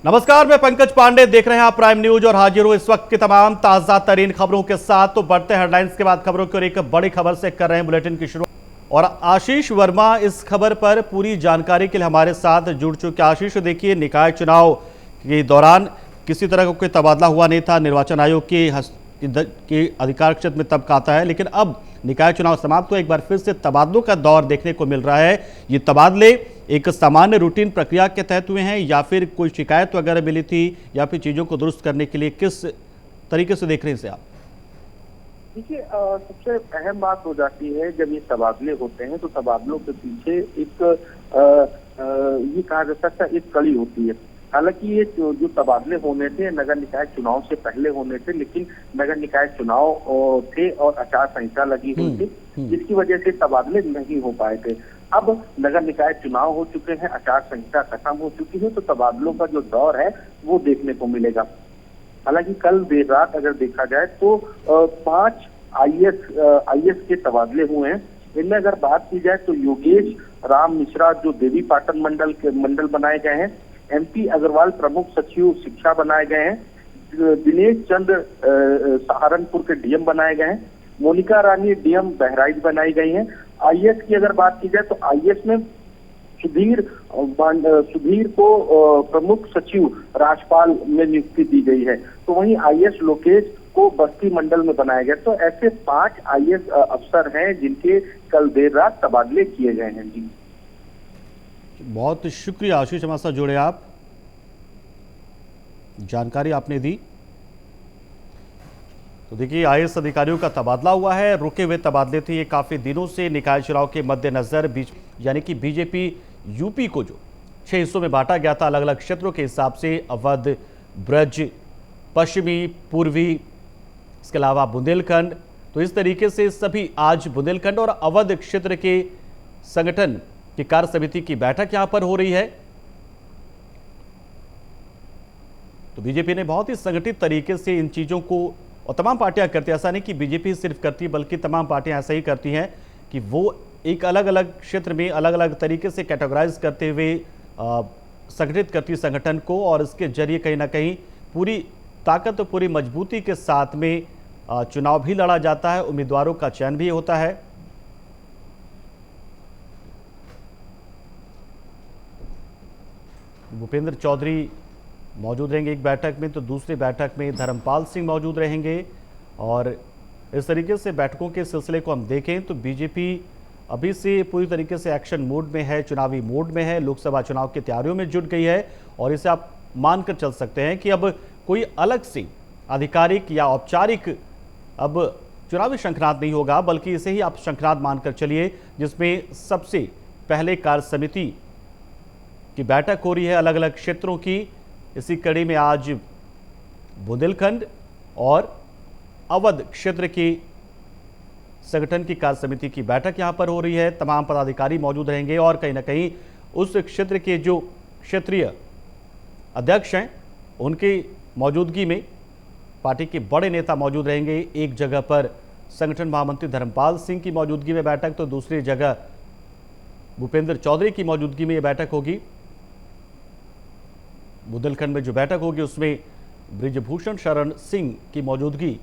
नमस्कार, मैं पंकज पांडे, देख रहे हैं आप प्राइम न्यूज और हाजिर हूं इस वक्त की तमाम ताजा तरीन खबरों के साथ। तो बढ़ते हेडलाइंस के बाद खबरों की और एक बड़ी खबर से कर रहे हैं बुलेटिन की शुरुआत। और आशीष वर्मा इस खबर पर पूरी जानकारी के लिए हमारे साथ जुड़ चुके। आशीष, देखिए, निकाय चुनाव के दौरान किसी तरह का कोई तबादला हुआ नहीं था, निर्वाचन आयोग के अधिकार क्षेत्र में तब आता है, लेकिन अब निकाय चुनाव समाप्त हुआ, एक बार फिर से तबादलों का दौर देखने को मिल रहा है। ये तबादले एक सामान्य रूटीन प्रक्रिया के तहत हुए हैं या फिर कोई शिकायत वगैरह मिली थी या फिर चीजों को दुरुस्त करने के लिए, किस तरीके से देख रहे हैं इसे आप? देखिए, सबसे अहम बात हो जाती है जब ये तबादले होते हैं तो तबादलों के पीछे एक ये कहा जा सकता है एक कड़ी होती है। हालांकि ये जो तबादले होने थे नगर निकाय चुनाव से पहले होने थे, लेकिन नगर निकाय चुनाव थे और आचार संहिता लगी हुई थी, जिसकी वजह से तबादले नहीं हो पाए थे। अब नगर निकाय चुनाव हो चुके हैं, आचार संहिता खत्म हो चुकी है, तो तबादलों का जो दौर है वो देखने को मिलेगा। हालांकि कल देर रात अगर देखा जाए तो 5 आईएएस के तबादले हुए हैं। इनमें अगर बात की जाए तो योगेश राम मिश्रा जो देवी पाटन मंडल बनाए गए हैं, एमपी अग्रवाल प्रमुख सचिव शिक्षा बनाए गए हैं, दिनेश चंद्र सहारनपुर के डीएम बनाए गए हैं, मोनिका रानी डीएम बहराइच बनाई गई हैं। आईएएस की अगर बात की जाए तो आईएएस में सुधीर को प्रमुख सचिव राजपाल में नियुक्ति दी गई है, तो वहीं आईएएस लोकेश को बस्ती मंडल में बनाया गया। तो ऐसे 5 आईएएस अफसर हैं जिनके कल देर रात तबादले किए गए हैं। जी, बहुत शुक्रिया आशीष, हमारे साथ जुड़े आप, जानकारी आपने दी। तो देखिए, आईएएस अधिकारियों का तबादला हुआ है, रुके हुए तबादले थे ये काफी दिनों से। निकाय चुनाव के मद्देनजर यानी कि बीजेपी यूपी को जो 6 हिस्सों में बांटा गया था अलग अलग क्षेत्रों के हिसाब से, अवध, ब्रज, पश्चिमी, पूर्वी, इसके अलावा बुंदेलखंड, तो इस तरीके से सभी आज बुंदेलखंड और अवध क्षेत्र के संगठन की कार्य समिति की बैठक यहां पर हो रही है। तो बीजेपी ने बहुत ही संगठित तरीके से इन चीजों को, और तमाम पार्टियां करती हैं, ऐसा नहीं कि बीजेपी सिर्फ करती है बल्कि तमाम पार्टियां ऐसा ही करती हैं कि वो एक अलग अलग क्षेत्र में अलग अलग तरीके से कैटेगराइज करते हुए संगठित करती है संगठन को, और इसके जरिए कहीं ना कहीं पूरी ताकत और पूरी मजबूती के साथ में चुनाव भी लड़ा जाता है, उम्मीदवारों का चयन भी होता है। भूपेंद्र चौधरी मौजूद रहेंगे एक बैठक में, तो दूसरी बैठक में धर्मपाल सिंह मौजूद रहेंगे। और इस तरीके से बैठकों के सिलसिले को हम देखें तो बीजेपी अभी से पूरी तरीके से एक्शन मोड में है, चुनावी मोड में है, लोकसभा चुनाव की तैयारियों में जुट गई है। और इसे आप मानकर चल सकते हैं कि अब कोई अलग से आधिकारिक या औपचारिक अब चुनावी शंखनाद नहीं होगा, बल्कि इसे ही आप शंखनाद मानकर चलिए, जिसमें सबसे पहले कार्य समिति की बैठक हो रही है अलग अलग क्षेत्रों की। इसी कड़ी में आज बुंदेलखंड और अवध क्षेत्र की संगठन की कार्य समिति की बैठक यहां पर हो रही है। तमाम पदाधिकारी मौजूद रहेंगे और कहीं ना कहीं उस क्षेत्र के जो क्षेत्रीय अध्यक्ष हैं उनकी मौजूदगी में पार्टी के बड़े नेता मौजूद रहेंगे। एक जगह पर संगठन महामंत्री धर्मपाल सिंह की मौजूदगी में बैठक, तो दूसरी जगह भूपेंद्र चौधरी की मौजूदगी में यह बैठक होगी। बुंदेलखंड में जो बैठक होगी उसमें ब्रिजभूषण शरण सिंह की मौजूदगी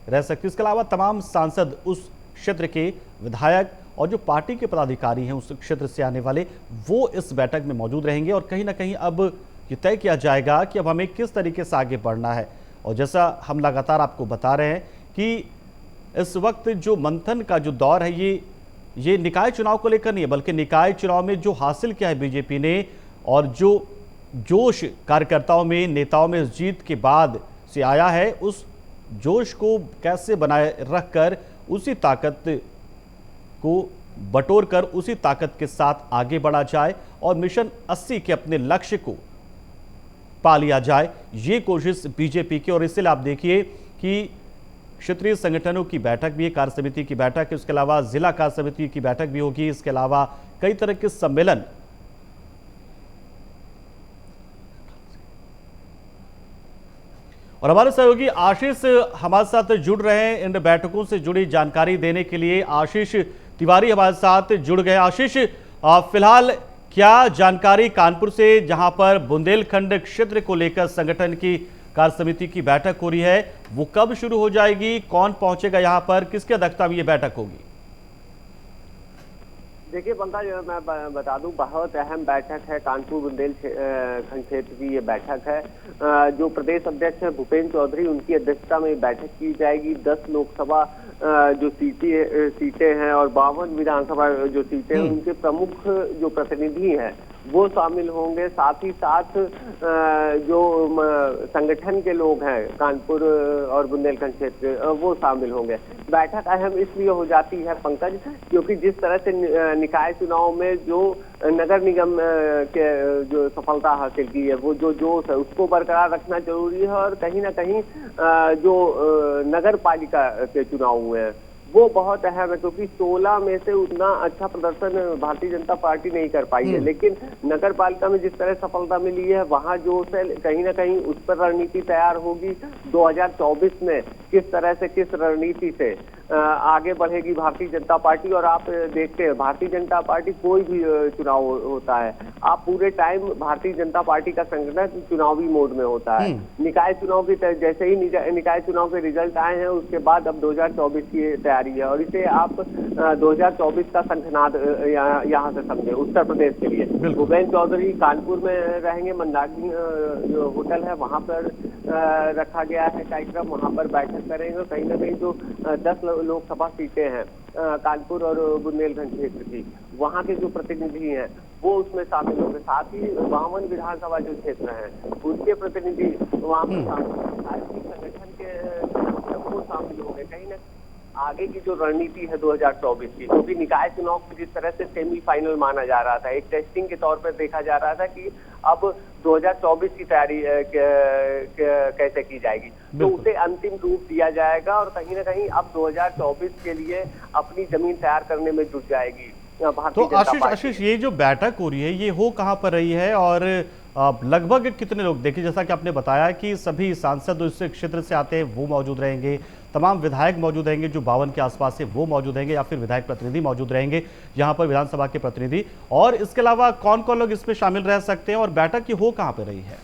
रह सकती है। इसके अलावा तमाम सांसद, उस क्षेत्र के विधायक और जो पार्टी के पदाधिकारी हैं उस क्षेत्र से आने वाले, वो इस बैठक में मौजूद रहेंगे। और कहीं ना कहीं अब ये तय किया जाएगा कि अब हमें किस तरीके से आगे बढ़ना है। और जैसा हम लगातार आपको बता रहे हैं कि इस वक्त जो मंथन का जो दौर है ये निकाय चुनाव को लेकर नहीं है, बल्कि निकाय चुनाव में जो हासिल किया है बीजेपी ने और जो जोश कार्यकर्ताओं में, नेताओं में इस जीत के बाद से आया है, उस जोश को कैसे बनाए रखकर उसी ताकत को बटोर कर उसी ताकत के साथ आगे बढ़ा जाए और मिशन 80 के अपने लक्ष्य को पा लिया जाए, ये कोशिश बीजेपी की। और इसलिए आप देखिए कि क्षेत्रीय संगठनों की बैठक भी है, कार्य समिति की बैठक है, इसके अलावा जिला कार्य समिति की बैठक भी होगी, इसके अलावा कई तरह के सम्मेलन। और हमारे सहयोगी आशीष हमारे साथ जुड़ रहे हैं इन बैठकों से जुड़ी जानकारी देने के लिए। आशीष तिवारी हमारे साथ जुड़ गए। आशीष, फिलहाल क्या जानकारी कानपुर से, जहां पर बुंदेलखंड क्षेत्र को लेकर संगठन की कार्य समिति की बैठक हो रही है, वो कब शुरू हो जाएगी, कौन पहुंचेगा यहां पर, किसकी अध्यक्षता में ये बैठक होगी? देखिए पंकज, मैं बता दूं, बहुत अहम बैठक है। कानपुर बुंदेलखंड क्षेत्र की ये बैठक है। जो प्रदेश अध्यक्ष है भूपेंद्र चौधरी, उनकी अध्यक्षता में बैठक की जाएगी। 10 लोकसभा जो सीटें हैं और 52 विधानसभा जो सीटें हैं, उनके प्रमुख जो प्रतिनिधि हैं वो शामिल होंगे। साथ ही साथ जो संगठन के लोग हैं कानपुर और बुंदेलखंड क्षेत्र, वो शामिल होंगे। बैठक अहम इसलिए हो जाती है पंकज, क्योंकि जिस तरह से निकाय चुनाव में जो नगर निगम के जो सफलता हासिल की है, वो जो जोश है उसको बरकरार रखना जरूरी है। और कहीं ना कहीं जो नगर पालिका के चुनाव हुए हैं वो बहुत अहम है, क्योंकि 16 में से उतना अच्छा प्रदर्शन भारतीय जनता पार्टी नहीं कर पाई है। लेकिन नगर पालिका में जिस तरह सफलता मिली है, वहां जो है कहीं ना कहीं उस पर रणनीति तैयार होगी। 2024 में किस तरह से, किस रणनीति से आगे बढ़ेगी भारतीय जनता पार्टी। और आप देखते हैं भारतीय जनता पार्टी कोई भी चुनाव होता है, आप पूरे टाइम भारतीय जनता पार्टी का संगठन चुनावी मोड में होता है। निकाय चुनाव की जैसे ही निकाय चुनाव के रिजल्ट आए हैं, उसके बाद अब 2024 की तैयारी है। और इसे आप 2024 का शंखनाद यहाँ से समझे उत्तर प्रदेश के लिए। भूपेंद्र चौधरी कानपुर में रहेंगे, मंदाकिनी जो होटल है वहां पर रखा गया है कार्यक्रम, वहां पर बैठक करेंगे। कहीं ना कहीं जो 10 लोकसभा सीटें हैं कानपुर और बुंदेलखंड क्षेत्र की, वहां के जो प्रतिनिधि हैं वो उसमें शामिल होंगे। साथ ही 52 विधानसभा जो क्षेत्र हैं उनके प्रतिनिधि वहां पर संगठन के वो शामिल होंगे। कहीं ना आगे की जो रणनीति है 2024 की, क्योंकि निकाय चुनाव को जिस तरह से सेमीफाइनल माना जा रहा था, एक टेस्टिंग के तौर पर देखा जा रहा था कि अब 2024 की तैयारी कैसे की जाएगी, तो उसे अंतिम रूप दिया जाएगा। और कहीं ना कहीं अब 2024 के लिए अपनी जमीन तैयार करने में जुट जाएगी तो आशीष, ये जो बैठक हो रही है ये हो कहाँ पर रही है और लगभग कितने लोग? देखिए, जैसा कि आपने बताया कि सभी सांसद उस क्षेत्र से आते हैं वो मौजूद रहेंगे, तमाम विधायक मौजूद रहेंगे जो 52 के आसपास से वो मौजूद रहेंगे, या फिर विधायक प्रतिनिधि मौजूद रहेंगे यहाँ पर, विधानसभा के प्रतिनिधि। और इसके अलावा कौन कौन लोग इसमें शामिल रह सकते हैं और बैठक की हो कहाँ पर रही है?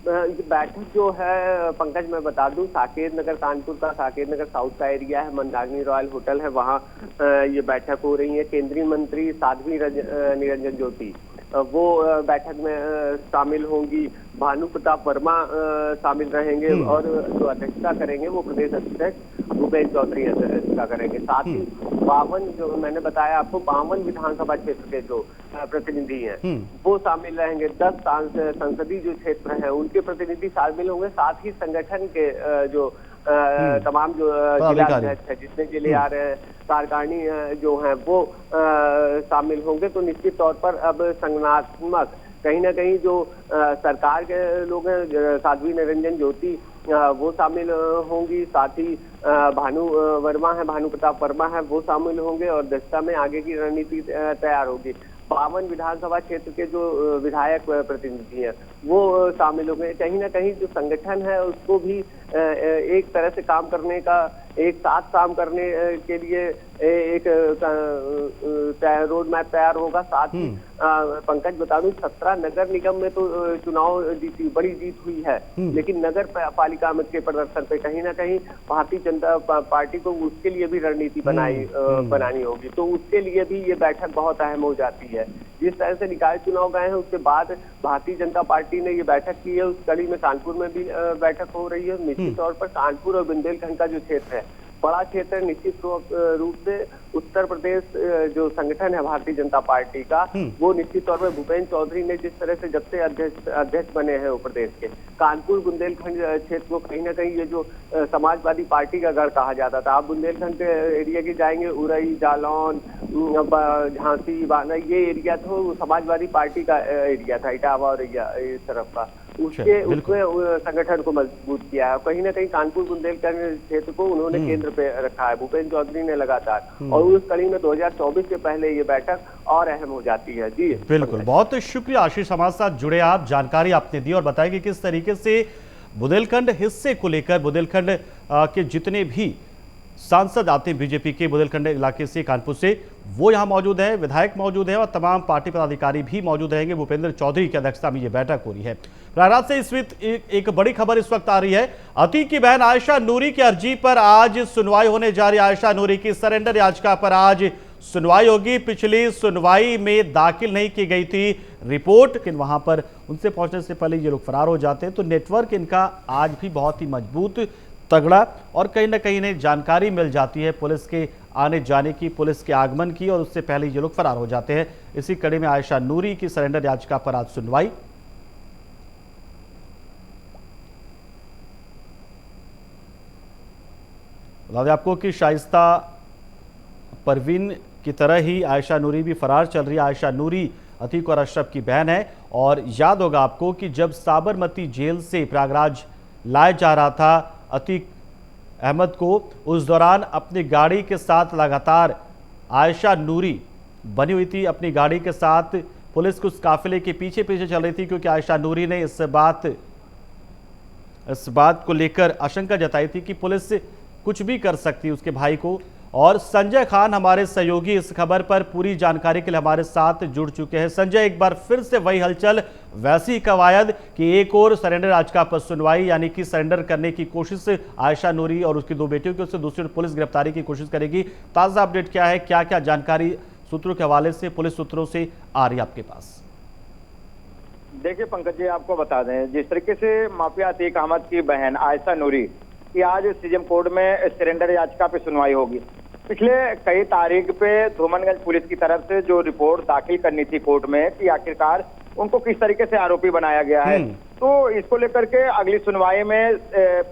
बैठक जो है पंकज, मैं बता दूं, साकेत नगर, कानपुर का साकेत नगर साउथ का एरिया है, मंदाकिनी रॉयल होटल है, वहाँ ये बैठक हो रही है। केंद्रीय मंत्री साध्वी निरंजन ज्योति वो बैठक में शामिल होंगी। भानु प्रताप वर्मा शामिल रहेंगे और जो अध्यक्षता करेंगे वो प्रदेश अध्यक्ष भूपेंद्र चौधरी अध्यक्षता करेंगे। साथ ही 52 जो मैंने बताया आपको, 52 विधानसभा क्षेत्र के जो प्रतिनिधि हैं वो शामिल रहेंगे। 10 संसदीय जो क्षेत्र हैं उनके प्रतिनिधि शामिल होंगे। साथ ही संगठन के जो तमाम जो जिला अध्यक्ष है, जितने जिले आ रहे हैं, कार्यकारिणी जो है वो शामिल होंगे। तो निश्चित तौर पर अब संगठनात्मक कहीं ना कहीं जो सरकार के लोग हैं, साध्वी निरंजन ज्योति वो शामिल होंगी। साथ ही भानु प्रताप वर्मा है वो शामिल होंगे और दस्ता में आगे की रणनीति तैयार होगी। 52 विधानसभा क्षेत्र के जो विधायक प्रतिनिधि हैं वो शामिल होंगे। कहीं ना कहीं जो संगठन है उसको भी एक तरह से काम करने का, एक साथ काम करने के लिए एक रोड मैप तैयार होगा। साथ ही पंकज बता दूं, 17 नगर निगम में तो चुनाव बड़ी जीत हुई है, लेकिन नगर पालिका में के प्रदर्शन पे कहीं ना कहीं भारतीय जनता पार्टी को उसके लिए भी रणनीति बनानी होगी। तो उसके लिए भी ये बैठक बहुत अहम हो जाती है। जिस तरह से निकाय चुनाव गए हैं उसके बाद भारतीय जनता पार्टी ने ये बैठक की है, उस कड़ी में कानपुर में भी बैठक हो रही है। निश्चित तौर पर कानपुर और बुंदेलखंड का जो क्षेत्र है बड़ा क्षेत्र, निश्चित रूप से उत्तर प्रदेश जो संगठन है भारतीय जनता पार्टी का, वो निश्चित तौर पर भूपेंद्र चौधरी ने जिस तरह से जब से अध्यक्ष बने हैं उत्तर प्रदेश के, कानपुर बुंदेलखंड क्षेत्र को कहीं ना कहीं ये जो समाजवादी पार्टी का गढ़ कहा जाता था। आप बुंदेलखंड के एरिया के जाएंगे, उरई, जालौन, झांसी, बाना, ये एरिया तो समाजवादी पार्टी का एरिया था, इटावा और इस तरफ का, उसमें संगठन को मजबूत किया है। कहीं ना कहीं कानपुर बुंदेलखंड क्षेत्र को उन्होंने केंद्र पे रखा है भूपेंद्र चौधरी ने लगातार, और उस कड़ी में 2024 से पहले ये बैठक और अहम हो जाती है। जी बिल्कुल, बहुत शुक्रिया आशीष, हमारे साथ जुड़े आप, जानकारी आपने दी और बताया कि किस तरीके से बुंदेलखंड हिस्से को लेकर, बुंदेलखंड के जितने भी सांसद आते हैं बीजेपी के बुंदेलखंड इलाके से, कानपुर से, वो यहाँ मौजूद है, विधायक मौजूद है और तमाम पार्टी पदाधिकारी भी मौजूद रहेंगे। भूपेंद्र चौधरी की अध्यक्षता में ये बैठक हो रही है। प्रयागराज से इस वक्त एक बड़ी खबर इस वक्त आ रही है। अतीक की बहन आयशा नूरी की अर्जी पर आज सुनवाई होने जा रही है। आयशा नूरी की सरेंडर याचिका पर आज सुनवाई होगी। पिछली सुनवाई में दाखिल नहीं की गई थी रिपोर्ट, लेकिन वहां पर उनसे पहुंचने से पहले ये लोग फरार हो जाते हैं। तो नेटवर्क इनका आज भी बहुत ही मजबूत, तगड़ा और कहीं ना कहीं इन्हें जानकारी मिल जाती है पुलिस के आने जाने की, पुलिस के आगमन की, और उससे पहले ये लोग फरार हो जाते हैं। इसी कड़ी में आयशा नूरी की सरेंडर याचिका पर आज सुनवाई। बता दें आपको कि शाइस्ता परवीन की तरह ही आयशा नूरी भी फरार चल रही है। आयशा नूरी अतीक और अशरफ की बहन है और याद होगा आपको कि जब साबरमती जेल से प्रयागराज लाया जा रहा था अतीक अहमद को, उस दौरान अपनी गाड़ी के साथ लगातार आयशा नूरी बनी हुई थी। अपनी गाड़ी के साथ पुलिस कुछ काफिले के पीछे पीछे चल रही थी, क्योंकि आयशा नूरी ने इस बात को लेकर आशंका जताई थी कि पुलिस कुछ भी कर सकती है उसके भाई को। और संजय खान हमारे सहयोगी इस खबर पर पूरी जानकारी के लिए हमारे साथ जुड़ चुके हैं। संजय, एक बार फिर से वही हलचल, वैसी कवायद कि एक और सरेंडर याचिका पर सुनवाई, यानी कि सरेंडर करने की कोशिश आयशा नूरी और उसकी दो बेटियों की, उससे दूसरी ओर पुलिस गिरफ्तारी की कोशिश करेगी। ताज़ा अपडेट क्या है, क्या क्या जानकारी सूत्रों के हवाले से, पुलिस सूत्रों से आ रही है आपके पास? देखिए पंकज जी, आपको बता दें, जिस तरीके से माफिया अतीक अहमद की बहन आयशा नूरी की आज सीएम कोर्ट में सरेंडर याचिका पे सुनवाई होगी। पिछले कई तारीख पे धूमनगंज पुलिस की तरफ से जो रिपोर्ट दाखिल करनी थी कोर्ट में कि आखिरकार उनको किस तरीके से आरोपी बनाया गया है, तो इसको लेकर के अगली सुनवाई में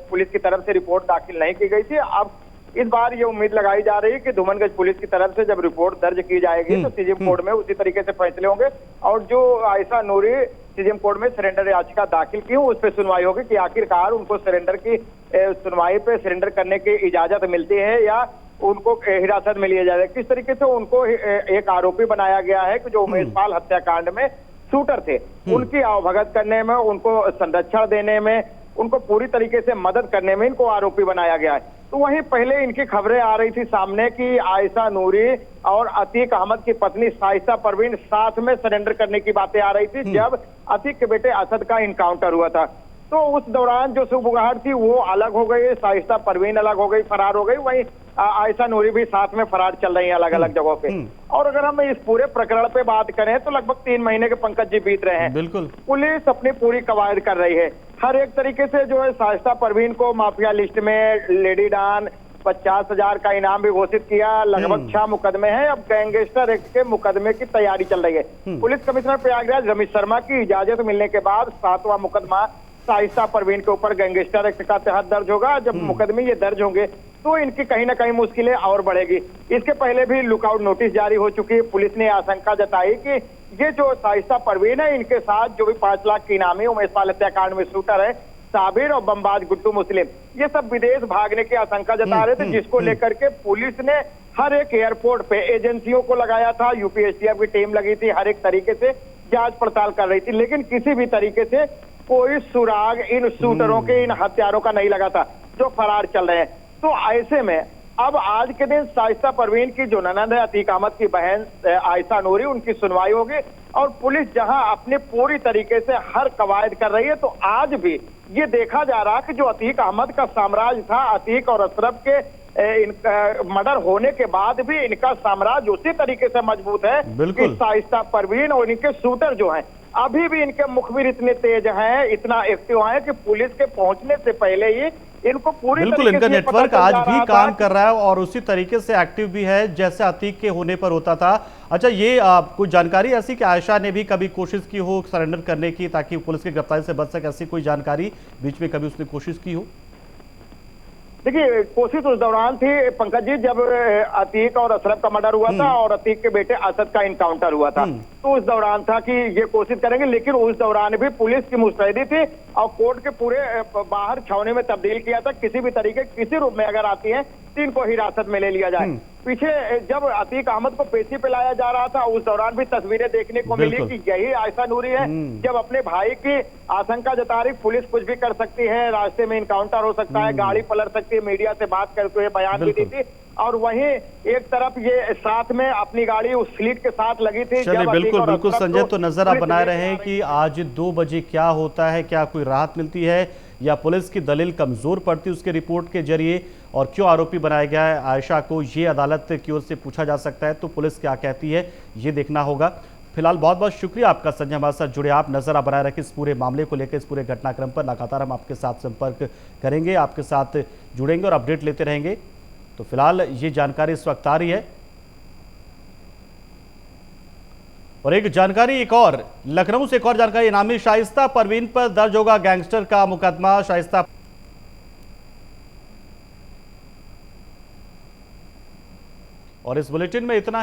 पुलिस की तरफ से रिपोर्ट दाखिल नहीं की गई थी। अब इस बार ये उम्मीद लगाई जा रही है कि धूमनगंज पुलिस की तरफ से जब रिपोर्ट दर्ज की जाएगी तो सीएम कोर्ट में उसी तरीके से फैसले होंगे और जो आयशा नूरी सीएम कोर्ट में सरेंडर याचिका दाखिल की उस पर सुनवाई होगी कि आखिरकार उनको सरेंडर की सुनवाई पे सरेंडर करने की इजाजत मिलती है या उनको हिरासत में लिया जाए। किस तरीके से उनको एक आरोपी बनाया गया है कि जो उमेश पाल हत्याकांड में शूटर थे, उनकी आवभगत करने में, उनको संरक्षण देने में, उनको पूरी तरीके से मदद करने में इनको आरोपी बनाया गया है। तो वहीं पहले इनकी खबरें आ रही थी सामने कि आयशा नूरी और अतीक अहमद की पत्नी शाइस्ता परवीन साथ में सरेंडर करने की बातें आ रही थी जब अतीक के बेटे असद का इनकाउंटर हुआ था। तो उस दौरान जो सुबुगाहट थी वो अलग हो गई, शाइस्ता परवीन अलग हो गई, फरार हो गई, वहीं आयशा नूरी भी साथ में फरार चल रही है अलग अलग जगहों पे। और अगर हम इस पूरे प्रकरण पे बात करें तो लगभग 3 महीने के पंकज जी बीत रहे हैं। बिल्कुल, पुलिस अपनी पूरी कवायद कर रही है, हर एक तरीके से जो है शाइस्ता परवीन को माफिया लिस्ट में लेडी डॉन 50,000 का इनाम भी घोषित किया। लगभग 6 मुकदमे हैं, अब गैंगस्टर एक्ट के मुकदमे की तैयारी चल रही है। पुलिस कमिश्नर प्रयागराज रमेश शर्मा की इजाजत मिलने के बाद 7वां मुकदमा शाइस्ता परवीन के ऊपर गैंगस्टर एक्ट का तहत दर्ज होगा। जब मुकदमे ये दर्ज होंगे तो इनकी कहीं ना कहीं मुश्किलें और बढ़ेगी। इसके पहले भी लुकआउट नोटिस जारी हो चुकी है। पुलिस ने आशंका जताई कि ये जो शाइस्ता परवीन है, इनके साथ जो भी 5 लाख की इनामी उमेश पाल हत्याकांड में शूटर है साबिर और बमबाज गुड्डू मुस्लिम, ये सब विदेश भागने की आशंका जता रहे थे, जिसको लेकर के पुलिस ने हर एक एयरपोर्ट पे एजेंसियों को लगाया था, यूपीएसटीएफ की टीम लगी थी, हर एक तरीके से जांच पड़ताल कर रही थी, लेकिन किसी भी तरीके से कोई सुराग इन शूटरों के, इन हत्यारों का नहीं लगा था जो फरार चल रहे हैं। तो ऐसे में अब आज के दिन शाइस्ता परवीन की जो ननद है अतीक अहमद की बहन आयशा नूरी, उनकी सुनवाई होगी और पुलिस जहां अपने पूरी तरीके से हर कवायद कर रही है, तो आज भी ये देखा जा रहा कि जो अतीक अहमद का साम्राज्य था, अतीक और अशरफ के मर्डर होने के बाद भी इनका साम्राज्य उसी तरीके से मजबूत है कि शाइस्ता परवीन और इनके शूटर जो हैं अभी भी इनके मुखबिर इतने तेज हैं, इतना एक्टिव हैं कि पुलिस के पहुंचने से पहले ही इनको पूरी बिल्कुल इनका नेटवर्क आज भी काम कर रहा है और उसी तरीके से एक्टिव भी है जैसे अतीक के होने पर होता था। अच्छा, ये कुछ जानकारी ऐसी कि आयशा ने भी कभी कोशिश की हो सरेंडर करने की ताकि पुलिस की गिरफ्तारी से बच सके, ऐसी कोई जानकारी बीच में कभी उसने कोशिश की हो? देखिए, कोशिश उस दौरान थी पंकज जी जब अतीक और अशरफ का मर्डर हुआ था और अतीक के बेटे असद का इनकाउंटर हुआ था। तो उस दौरान था कि ये कोशिश करेंगे, लेकिन उस दौरान भी पुलिस की मुस्तैदी थी और कोर्ट के पूरे बाहर छावनी में तब्दील किया था। किसी भी तरीके किसी रूप में अगर आती है तो इनको हिरासत में ले लिया जाए। पीछे जब अतीक अहमद को पेशी पे लाया जा रहा था उस दौरान भी तस्वीरें देखने को मिली कि यही आयशा नूरी है जब अपने भाई की आशंका जता रही पुलिस कुछ भी कर सकती है, रास्ते में इनकाउंटर हो सकता है, गाड़ी पलट सकती है, मीडिया से बात करते हुए बयान भी दी थी। और वहीं एक तरफ ये साथ में अपनी गाड़ी उस फ्लीट के साथ लगी थी। चलिए, बिल्कुल बिल्कुल संजय, तो नजर आप बनाए रहे हैं कि आज 2 बजे क्या होता है, क्या कोई राहत मिलती है या पुलिस की दलील कमजोर पड़ती है उसके रिपोर्ट के जरिए, और क्यों आरोपी बनाया गया है आयशा को, ये अदालत की ओर से पूछा जा सकता है। तो पुलिस क्या कहती है ये देखना होगा। फिलहाल बहुत बहुत शुक्रिया आपका संजय, हमारे साथ जुड़े आप, नजर आप बनाए रखें इस पूरे मामले को लेकर, इस पूरे घटनाक्रम पर लगातार हम आपके साथ संपर्क करेंगे, आपके साथ जुड़ेंगे और अपडेट लेते रहेंगे। तो फिलहाल ये जानकारी इस वक्त आ रही है। और एक जानकारी, एक और लखनऊ से एक और जानकारी, इनामी शाइस्ता परवीन पर दर्ज होगा गैंगस्टर का मुकदमा। शाइस्ता और इस बुलेटिन में इतना ही।